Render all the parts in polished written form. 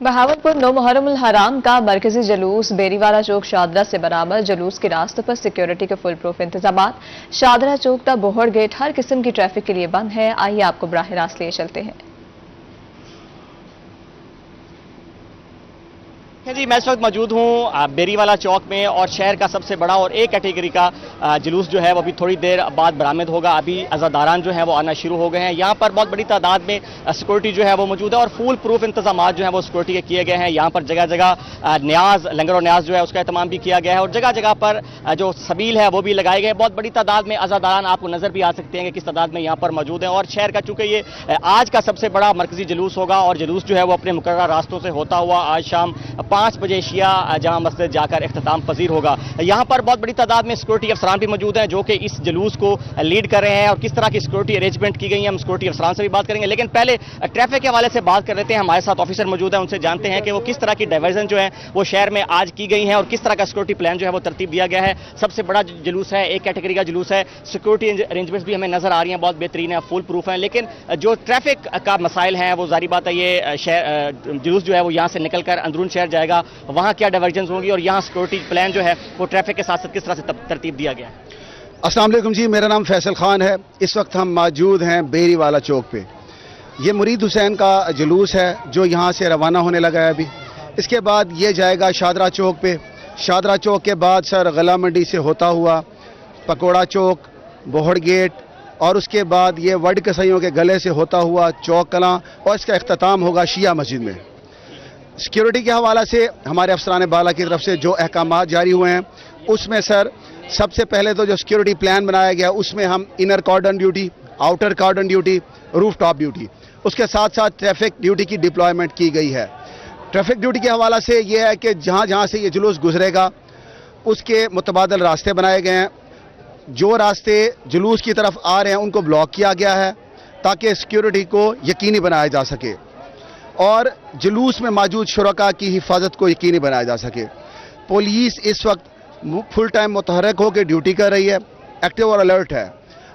बहावलपुर नौ मुहर्रम उल हराम का मरकजी जुलूस बेरीवाला चौक शादरा से बरामद। जुलूस के रास्तों पर सिक्योरिटी के फुल प्रूफ इंतजाम। शादरा चौक का बोहड़ गेट हर किस्म की ट्रैफिक के लिए बंद है। आइए आपको बराह रास्त लिए चलते हैं। जी, मैं इस वक्त मौजूद हूँ बेरीवाला चौक में और शहर का सबसे बड़ा और एक कैटेगरी का जुलूस जो है वो अभी थोड़ी देर बाद बरामद होगा। अभी अज़ादारान जो है वो आना शुरू हो गए हैं। यहाँ पर बहुत बड़ी तादाद में सिक्योरिटी जो है वो मौजूद है और फुल प्रूफ इंतजाम जो है वो सिक्योरिटी के किए गए हैं। यहाँ पर जगह जगह न्याज लंगर और न्याज जो है उसका एहतमाम भी किया गया है और जगह जगह पर जो सबील है वो भी लगाए गए। बहुत बड़ी तादाद में अज़ादारान आपको नजर भी आ सकते हैं कि किस तादाद में यहाँ पर मौजूद हैं। और शहर का चूंकि ये आज का सबसे बड़ा मरकजी जुलूस होगा और जुलूस जो है वो अपने मुकर्रर रास्तों से होता हुआ आज शाम 5 बजे शिया जामा मस्जिद जाकर इख्तिताम पजीर होगा। यहाँ पर बहुत बड़ी तादाद में सिक्योरिटी अफसरान भी मौजूद हैं जो कि इस जुलूस को लीड कर रहे हैं और किस तरह की सिक्योरिटी अरेंजमेंट की गई है हम सिक्योरिटी अफसरान से भी बात करेंगे। लेकिन पहले ट्रैफिक के हवाले से बात कर लेते हैं। हमारे साथ ऑफिसर मौजूद है, उनसे जानते हैं कि वो किस तरह की डाइवर्जन जो है वो शहर में आज की गई है और किस तरह का सिक्योरिटी प्लान जो है वो तरतीब दिया गया है। सबसे बड़ा जुलूस है, एक कैटेगरी का जुलूस है, सिक्योरिटी अरेंजमेंट्स भी हमें नजर आ रही हैं बहुत बेहतरीन है, फुल प्रूफ है। लेकिन जो ट्रैफिक का मसाइल है वो जारी बात है ये जुलूस जो है वो यहाँ से निकलकर अंदरून शहर जाएगा, वहाँ क्या डाइवर्जन होंगी और यहाँ सिक्योरिटी प्लान जो है वो ट्रैफिक के साथ साथ किस तरह से तरतीब दिया गया है। अस्सलाम वालेकुम जी, मेरा नाम फैसल खान है। इस वक्त हम मौजूद हैं बेरीवाला चौक पे। ये मुरीद हुसैन का जुलूस है जो यहाँ से रवाना होने लगा है अभी। इसके बाद ये जाएगा शादरा चौक पे। शादरा चौक के बाद सर गला मंडी से होता हुआ पकोड़ा चौक, बोहड़ गेट और उसके बाद ये वड कसाईयों के गले से होता हुआ चौक कलां और इसका इख्तिताम होगा शिया मस्जिद में। सिक्योरिटी के हवाला से हमारे अफसरान बाला की तरफ से जो अहकाम जारी हुए हैं उसमें सर सबसे पहले तो जो सिक्योरिटी प्लान बनाया गया उसमें हम inner कॉर्डन duty, outer कॉर्डन duty, roof top duty, उसके साथ साथ ट्रैफिक ड्यूटी की डिप्लॉयमेंट की गई है। ट्रैफिक ड्यूटी के हवाला से यह है कि जहाँ जहाँ से ये जुलूस गुजरेगा उसके मुतबादल रास्ते बनाए गए हैं। जो रास्ते जुलूस की तरफ आ रहे हैं उनको ब्लॉक किया गया है ताकि सिक्योरिटी को यकीनी बनाया जा सके और जुलूस में मौजूद शुरका की हिफाजत को यकीनी बनाया जा सके। पुलिस इस वक्त फुल टाइम मुतहरक होकर ड्यूटी कर रही है, एक्टिव और अलर्ट है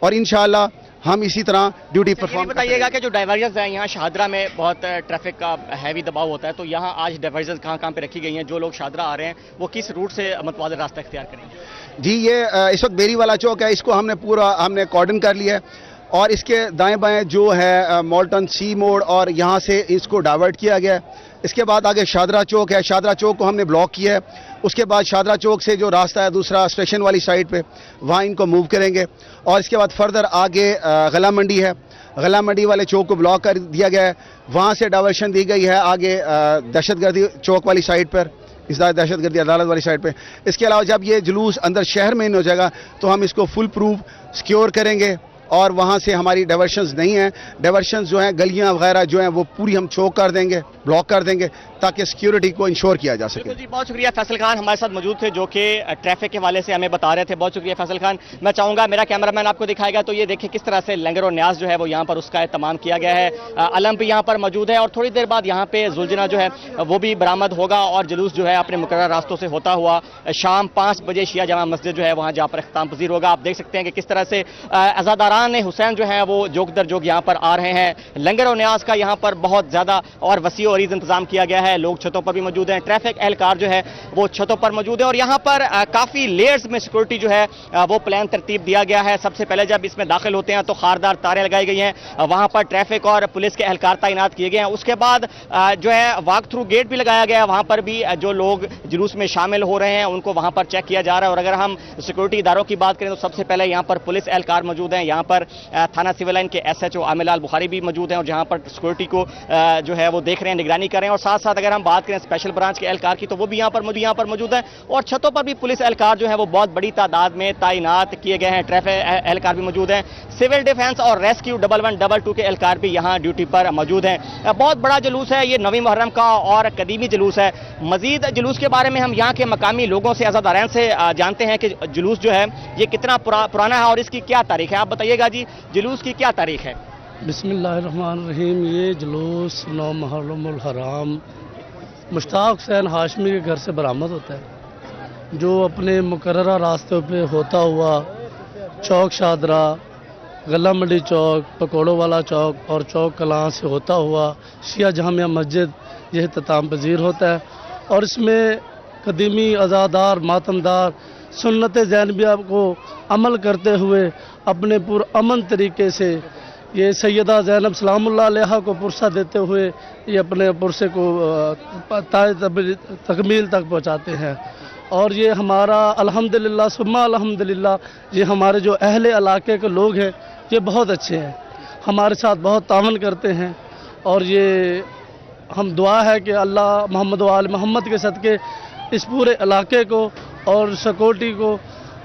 और इंशाअल्लाह हम इसी तरह ड्यूटी परफॉर्म। बताइएगा कि जो डाइवर्जन है यहाँ शादरा में बहुत ट्रैफिक का हैवी दबाव होता है, तो यहाँ आज डाइवर्जन कहाँ पे रखी गई हैं? जो लोग शादरा आ रहे हैं वो किस रूट से मुतबादिल रास्ता इख्तियार करेंगे? जी, ये इस वक्त बेरीवाला चौक है, इसको हमने कॉर्डन कर लिया है और इसके दाएं बाएं जो है मॉल्टन सी मोड़ और यहाँ से इसको डाइवर्ट किया गया है। इसके बाद आगे शादरा चौक है, शादरा चौक को हमने ब्लॉक किया है। उसके बाद शादरा चौक से जो रास्ता है दूसरा स्टेशन वाली साइड पे वहाँ इनको मूव करेंगे और इसके बाद फर्दर आगे गला मंडी है, गला मंडी वाले चौक को ब्लॉक कर दिया गया है। वहाँ से डाइवर्शन दी गई है आगे दहशतगर्दी चौक वाली साइड पर, इस दहशतगर्दी अदालत वाली साइड पे। इसके अलावा जब ये जुलूस अंदर शहर में इन हो जाएगा तो हम इसको फुल प्रूफ सिक्योर करेंगे और वहाँ से हमारी डाइवर्शंस नहीं हैं। डाइवर्शंस जो हैं गलियाँ वगैरह जो हैं वो पूरी हम चौक कर देंगे, ब्लॉक कर देंगे ताकि सिक्योरिटी को इंश्योर किया जा सके। जी, बहुत शुक्रिया। फैसल खान हमारे साथ मौजूद थे जो कि ट्रैफिक के हवाले से हमें बता रहे थे। बहुत शुक्रिया फैसल खान। मैं चाहूँगा मेरा कैमरामैन आपको दिखाएगा तो ये देखिए किस तरह से लंगर और न्याज जो है वो यहाँ पर उसका एहतमाम किया गया है। अलम भी यहाँ पर मौजूद है और थोड़ी देर बाद यहाँ पे जुलजना जो है वो भी बरामद होगा और जुलूस जो है अपने मुकर्रर रास्तों से होता हुआ शाम 5 बजे शिया जामा मस्जिद जो है वहाँ जहाँ पर इख्तिताम पजीर होगा। आप देख सकते हैं कि किस तरह से अज़ादारान हुसैन जो है वो जोक दर जोक यहाँ पर आ रहे हैं। लंगर और न्याज का यहाँ पर बहुत ज़्यादा और वसी और अरीज इंतजाम किया गया है। लोग छतों पर भी मौजूद हैं, ट्रैफिक एहलकार जो है वो छतों पर मौजूद है और यहाँ पर काफ़ी लेयर्स में सिक्योरिटी जो है वो प्लान तरतीब दिया गया है। सबसे पहले जब इसमें दाखिल होते हैं तो खारदार तारें लगाई गई हैं, वहाँ पर ट्रैफिक और पुलिस के एहलकार तैनात किए गए हैं। उसके बाद जो है वॉक थ्रू गेट भी लगाया गया है, वहाँ पर भी जो लोग जुलूस में शामिल हो रहे हैं उनको वहाँ पर चेक किया जा रहा है। और अगर हम सिक्योरिटी इदारों की बात करें तो सबसे पहले यहाँ पर पुलिस एहलकार मौजूद हैं, यहाँ पर थाना सिविल लाइन के SHO आमिर लाल बुखारी भी मौजूद हैं और जहाँ पर सिक्योरिटी को जो है वो देख रहे हैं, निगरानी कर रहे हैं। और साथ साथ अगर हम बात करें स्पेशल ब्रांच के एहलकार की तो वो भी यहाँ पर मौजूद है और छतों पर भी पुलिस एहलकार जो है वो बहुत बड़ी तादाद में तैनात किए गए हैं। ट्रैफिक एहलकार भी मौजूद हैं, सिविल डिफेंस और रेस्क्यू 1112 के एहलकार भी यहाँ ड्यूटी पर मौजूद हैं। बहुत बड़ा जुलूस है ये 9वीं मुहर्रम का और कदीमी जुलूस है। मजीद जुलूस के बारे में हम यहाँ के मकामी लोगों से, अज़ादारान से जानते हैं कि जुलूस जो है ये कितना पुराना है और इसकी क्या तारीख है। आप बताइएगा जी, जुलूस की क्या तारीख है? बिस्मिल्लाहिर्रहमानिर्रहीम। ये जुलूस 9 मुहर्रम उल हराम मुश्ताक हुसैन हाशमी के घर से बरामद होता है जो अपने मुकर्ररा रास्ते पे होता हुआ चौक शादरा, गला मंडी चौक, पकौड़ों वाला चौक और चौक कलां से होता हुआ शिया जामिया मस्जिद یہ اختتام پذیر ہوتا ہے، اور اس میں قدیمی عزادار ماتمدار سنت زینبیہ کو عمل کرتے ہوئے اپنے پرامن طریقے سے یہ سیدہ زینب سلام اللہ علیہا کو پرسہ دیتے ہوئے یہ اپنے پرسے کو تکمیل تک پہنچاتے ہیں۔ اور یہ ہمارا الحمدللہ ثم الحمدللہ یہ ہمارے جو اہل علاقے کے لوگ ہیں یہ بہت اچھے ہیں، ہمارے ساتھ بہت تعاون کرتے ہیں، اور یہ ہم دعا ہے کہ اللہ محمد و آل محمد کے صدقے اس پورے علاقے کو اور سیکورٹی کو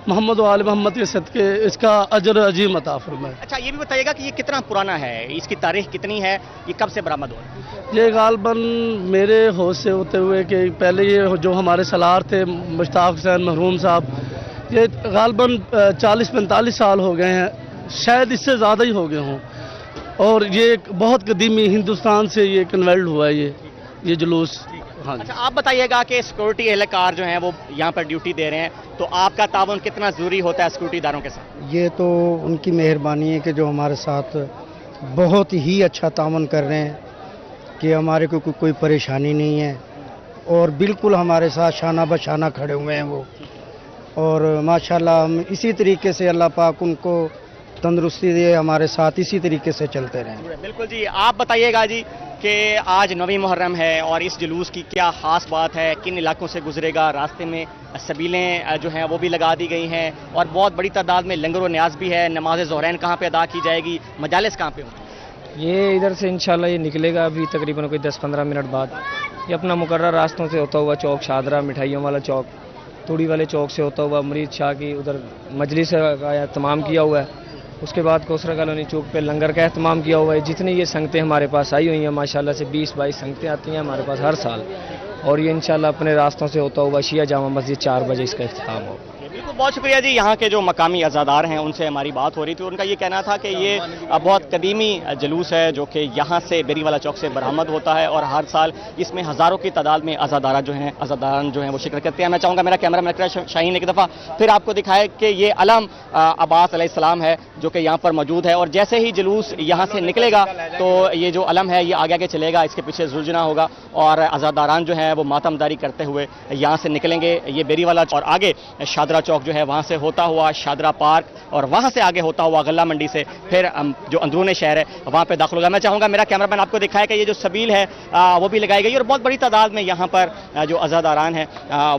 محمد و آل محمد کے صدقے اس کا اجر عظیم عطا فرمائے۔ اچھا یہ بھی بتائیے گا کہ یہ کتنا پرانا ہے، اس کی تاریخ کتنی ہے، یہ کب سے برآمد ہوا؟ یہ غالباً میرے ہوش سے ہوتے ہوئے کہ پہلے یہ جو ہمارے سالار تھے مشتاق حسین مرحوم صاحب، یہ غالباً 40-45 سال ہو گئے ہیں، شاید اس سے زیادہ ہی ہو گئے ہوں، اور یہ ایک بہت قدیمی ہندوستان سے یہ کنورٹ ہوا ہے یہ جلوس۔ ہاں جی۔ اچھا آپ بتائیے گا کہ سیکورٹی اہلکار جو ہیں وہ یہاں پر ڈیوٹی دے رہے ہیں، تو آپ کا تعاون کتنا ضروری ہوتا ہے سیکورٹی اداروں کے ساتھ؟ یہ تو ان کی مہربانی ہے کہ جو ہمارے ساتھ بہت ہی اچھا تعاون کر رہے ہیں، کہ ہمارے کو کوئی پریشانی نہیں ہے، اور بالکل ہمارے ساتھ شانہ بشانہ کھڑے ہوئے ہیں وہ، اور ماشاءاللہ ہم اسی طریقے سے اللہ پاک ان کو تندرستی دے، ہمارے ساتھ اسی طریقے سے چلتے رہیں۔ بالکل جی، آپ بتائیے گا جی کہ آج 9 محرم ہے اور اس جلوس کی کیا خاص بات ہے، کن علاقوں سے گزرے گا، راستے میں سبیلیں جو ہیں وہ بھی لگا دی گئی ہیں، اور بہت بڑی تعداد میں لنگر و نیاز بھی ہے، نماز ظہرین کہاں پہ ادا کی جائے گی، مجالس کہاں پہ ہوں؟ یہ ادھر سے انشاءاللہ یہ نکلے گا ابھی تقریباً کوئی 10-15 منٹ بعد، یہ اپنا مقررہ راستوں سے ہوتا ہوا چوک شادرہ مٹھائیوں والا چوک، توڑی والے چوک سے ہوتا ہوا مرید شاہ کی ادھر مجلس کا اہتمام کیا ہوا ہے، اس کے بعد کوسرا کالونی چوک پہ لنگر کا اہتمام کیا ہوا ہے۔ جتنی یہ سنگتیں ہمارے پاس آئی ہوئی ہیں ماشاءاللہ سے 20-22 سنگتیں آتی ہیں ہمارے پاس ہر سال، اور یہ انشاءاللہ اپنے راستوں سے ہوتا ہوا شیعہ جامع مسجد 4 بجے اس کا اختتام ہو۔ بالکل، بہت شکریہ جی۔ یہاں کے جو مقامی عزادار ہیں ان سے ہماری بات ہو رہی تھی، ان کا یہ کہنا تھا کہ یہ بہت قدیمی جلوس ہے جو کہ یہاں سے بیری والا چوک سے برآمد ہوتا ہے، اور ہر سال اس میں ہزاروں کی تعداد میں عزاداران جو ہیں وہ شرکت کرتے ہیں۔ میں چاہوں گا میرا کیمرہ مین شاہین ایک دفعہ پھر آپ کو دکھائے کہ یہ علم عباس علیہ السلام ہے جو کہ یہاں پر موجود ہے، اور جیسے ہی جلوس یہاں سے نکلے گا تو یہ جو علم ہے یہ آگے آگے چلے گا، اس کے پیچھے زلجنا ہوگا، اور عزاداران جو ہیں وہ ماتم داری کرتے ہوئے یہاں سے نکلیں گے۔ یہ بیری والا اور آگے شادرہ چوک جو ہے وہاں سے ہوتا ہوا شادرہ پارک، اور وہاں سے آگے ہوتا ہوا غلہ منڈی سے پھر جو اندرون شہر ہے وہاں پہ داخل ہوگا۔ میں چاہوں گا میرا کیمرہ مین آپ کو دکھائے کہ یہ جو سبیل ہے وہ بھی لگائی گئی، اور بہت بڑی تعداد میں یہاں پر جو عزاداران ہیں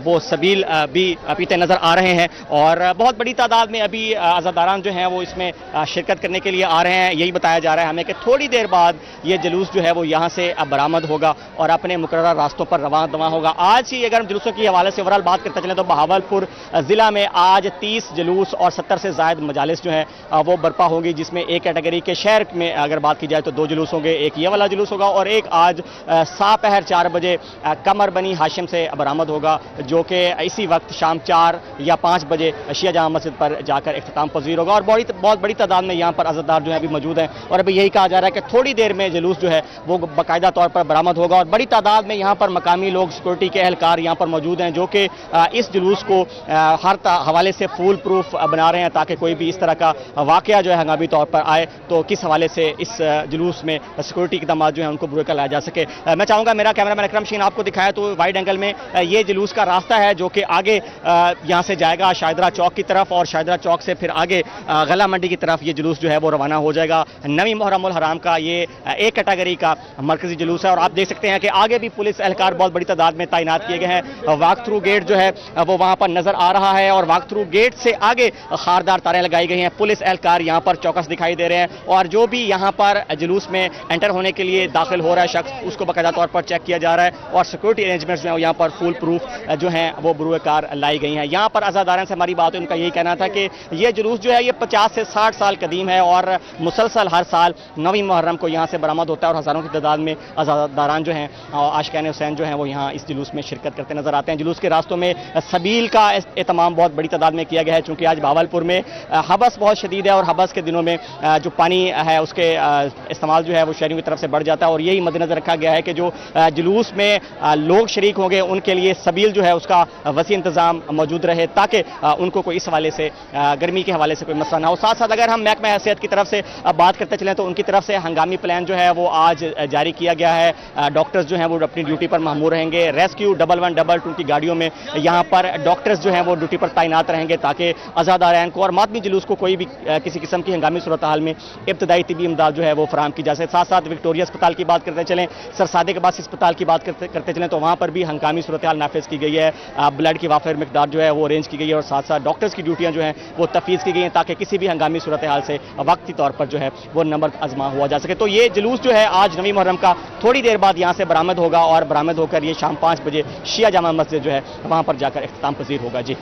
وہ سبیل بھی پیتے نظر آ رہے ہیں، اور بہت بڑی تعداد میں ابھی عزاداران جو ہیں وہ اس میں شرکت کرنے کے لیے آ رہے ہیں۔ یہی بتایا جا رہا ہے ہمیں کہ تھوڑی دیر بعد یہ جلوس جو ہے وہ یہاں سے برآمد ہوگا اور اپنے مقررہ راستوں پر رواں دواں ہوگا۔ آج ہی اگر ہم جلوسوں کے حوالے سے اوورال بات کرتے چلیں تو بہاولپور ضلع میں آج 30 جلوس اور 70 سے زائد مجالس جو ہیں وہ برپا ہوگی، جس میں ایک کیٹیگری کے شہر میں اگر بات کی جائے تو 2 جلوس ہوں گے، ایک یہ والا جلوس ہوگا اور ایک آج ساپہر 4 بجے قمر بنی ہاشم سے برآمد ہوگا، جو کہ اسی وقت شام 4 یا 5 بجے شیعہ جامع مسجد پر جا کر اختتام پذیر ہوگا، اور بہت بڑی تعداد میں یہاں پر عزادار جو ہیں ابھی موجود ہیں، اور ابھی یہی کہا جا رہا ہے کہ تھوڑی دیر میں جلوس جو ہے وہ باقاعدہ طور پر برآمد ہوگا، اور بڑی تعداد میں یہاں پر مقامی لوگ سیکورٹی کے اہلکار یہاں پر موجود ہیں جو کہ اس جلوس کو ہر حوالے سے فول پروف بنا رہے ہیں تاکہ کوئی بھی اس طرح کا واقعہ جو ہے ہنگامی طور پر آئے تو کس حوالے سے اس جلوس میں سیکورٹی اقدامات جو ہیں ان کو برے کر لایا جا سکے۔ میں چاہوں گا میرا کیمرہ مین اکرم شین آپ کو دکھایا تو وائڈ اینگل میں یہ جلوس کا راستہ ہے جو کہ آگے یہاں سے جائے گا شاہدرہ چوک کی طرف، اور شاہدرہ چوک سے پھر آگے غلہ منڈی کی طرف یہ جلوس جو ہے وہ روانہ ہو جائے گا۔ 9 محرم الحرام کا یہ ایک کیٹیگری کا مرکزی جلوس ہے، اور آپ دیکھ سکتے ہیں کہ آگے بھی پولیس اہلکار بہت بڑی تعداد میں تعینات کیے گئے ہیں۔ واک تھرو گیٹ جو ہے وہ وہاں پر نظر آ رہا ہے، اور واک تھرو گیٹ سے آگے خاردار تاریں لگائی گئی ہیں، پولیس اہلکار یہاں پر چوکس دکھائی دے رہے ہیں، اور جو بھی یہاں پر جلوس میں انٹر ہونے کے لیے داخل ہو رہا ہے شخص اس کو باقاعدہ طور پر چیک کیا جا رہا ہے، اور سیکورٹی ارینجمنٹس جو ہیں یہاں پر فول پروف جو ہیں وہ بروئے کار لائی گئی ہیں۔ یہاں پر عزاداران سے ہماری بات ہے، ان کا یہی کہنا تھا کہ یہ جلوس جو ہے یہ 50 سے 60 سال قدیم ہے، اور مسلسل ہر سال 9 محرم کو یہاں سے برآمد ہوتا ہے، اور ہزاروں کی تعداد میں عزاداران جو ہیں عاشقان حسین جو ہیں وہ یہاں اس جلوس میں شرکت کرتے نظر آتے ہیں۔ جلوس کے راستوں میں سبیل کا اہتمام بہت بڑی बड़ी तादाद में किया गया है, चूँकि आज भावलपुर में हबस बहुत शदीद है और हबस के दिनों में जो पानी है उसके इस्तेमाल जो है वो शहरियों की तरफ से बढ़ जाता है, और यही मद्देनजर रखा गया है कि जो जुलूस में लोग शरीक होंगे उनके लिए सबील जो है उसका वसी इंतजाम मौजूद रहे, ताकि उनको कोई इस हवाले से गर्मी के हवाले से कोई मसला ना हो। साथ साथ अगर हम महकमा सेहत की तरफ से बात करते चलें तो उनकी तरफ से हंगामी प्लान जो है वो आज जारी किया गया है। डॉक्टर्स जो हैं वो अपनी ड्यूटी पर मामूर रहेंगे। रेस्क्यू 1112 की गाड़ियों में यहाँ पर डॉक्टर्स जो हैं वो ड्यूटी पर तैनात रहेंगे, ताकि आज़ादारैन को और मातमी जुलूस को कोई भी किसी किस्म की हंगामी सूरत हाल में इब्तदाई तिबी इमदाद जो है वो फराहम की जा सके। साथ साथ विक्टोरिया अस्पताल की बात करते चलें, सरसादे के बाद अस्पताल की बात करते चलें तो वहाँ पर भी हंगामी सूरत हाल नाफिज की गई है। ब्लड की वाफिर मिकदार जो है वो अरेंज की गई है, और साथ साथ डॉक्टर्स की ड्यूटियाँ जो हैं वो तफवीज़ की गई हैं, ताकि किसी भी हंगामी सूरत हाल से वक्ती तौर पर जो है वो नंबर आजमा हुआ जा सके। तो ये जुलूस जो है आज नवी मुहर्रम का थोड़ी देर बाद यहाँ से बरामद होगा, और बरामद होकर ये शाम 5 बजे शिया जामा मस्जिद जो है वहाँ पर जाकर इख्तिताम पजीर होगा। जी।